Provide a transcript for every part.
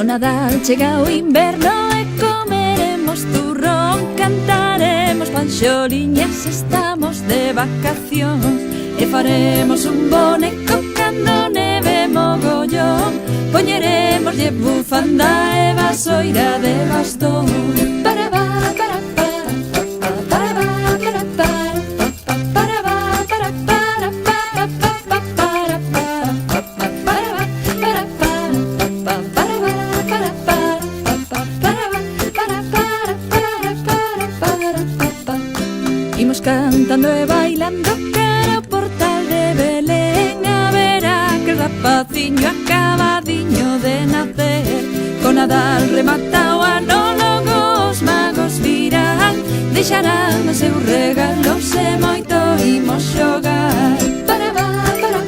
Nadal chega o inverno e comeremos turrón, cantaremos panxoliñas, estamos de vacacións e faremos un boneco cando neve mogollón, poñeremoslle bufanda e vasoira de bastón. Para va, para imos cantando e bailando cara ao portal de Belén, a ver aquel rapaciño acabadiño de nacer. Con Nadal remata o ano, logo os magos virán, deixarán os seus regalos e moito imos xogar. Para va, para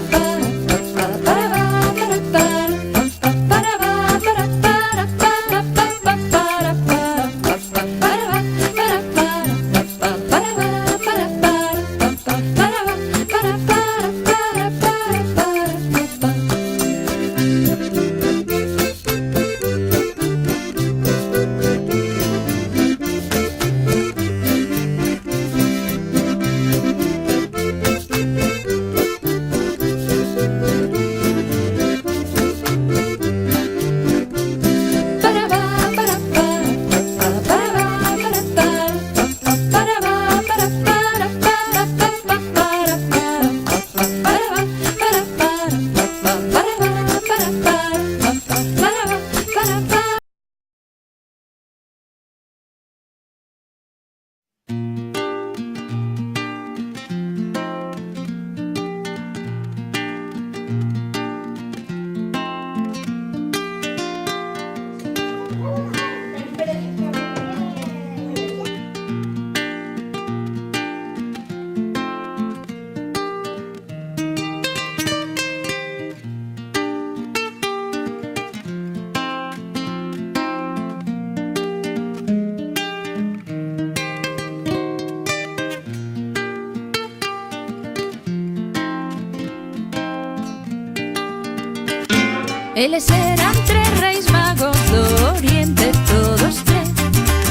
eles eran tres reis magos do oriente, todos tres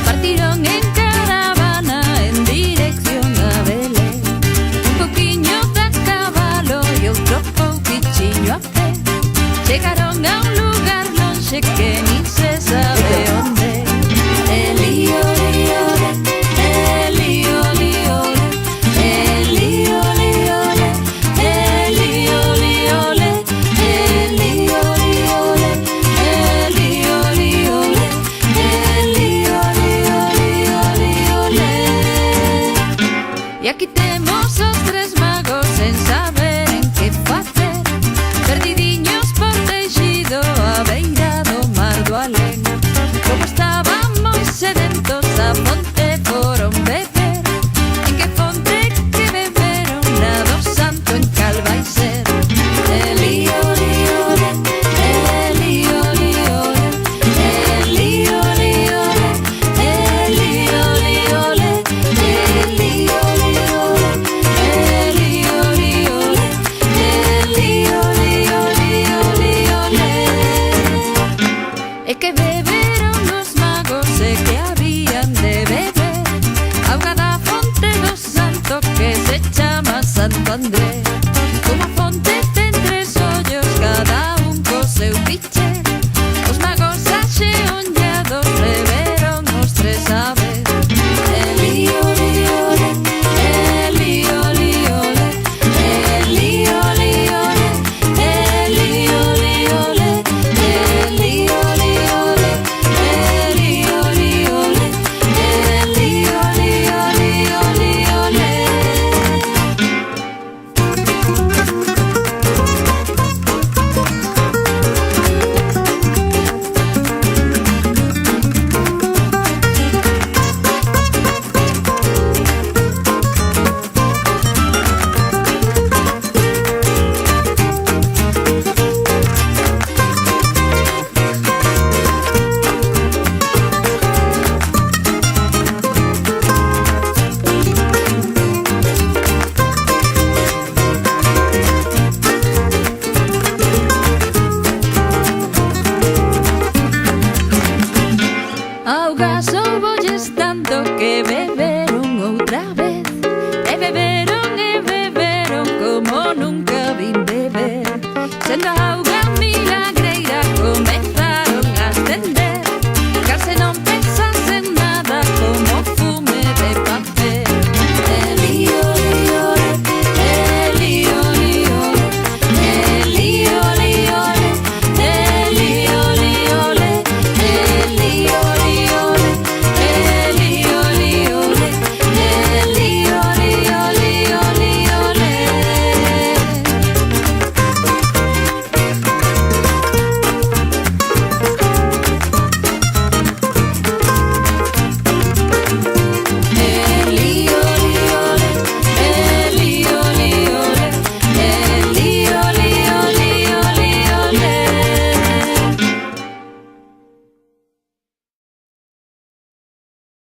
partiron en caravana en dirección a Belén. Un pouquiño da cabalo e outro pouquichiño a pé, chegaron a un lugar lonxe que nin se sabe onde. Elío, lío, elío, lío, elío, lío, elío, lío, e aquí temos os tres magos sen saber en que facer, perdidiños por teixido a beira do mar do alén. Como estaban moi sedentos, a fonte foron beber. En que fonte que beberon, na do santo en cal vai ser. Elío, lío, elío, lío, elío, lío, elío, lío, elío, lío, que beber.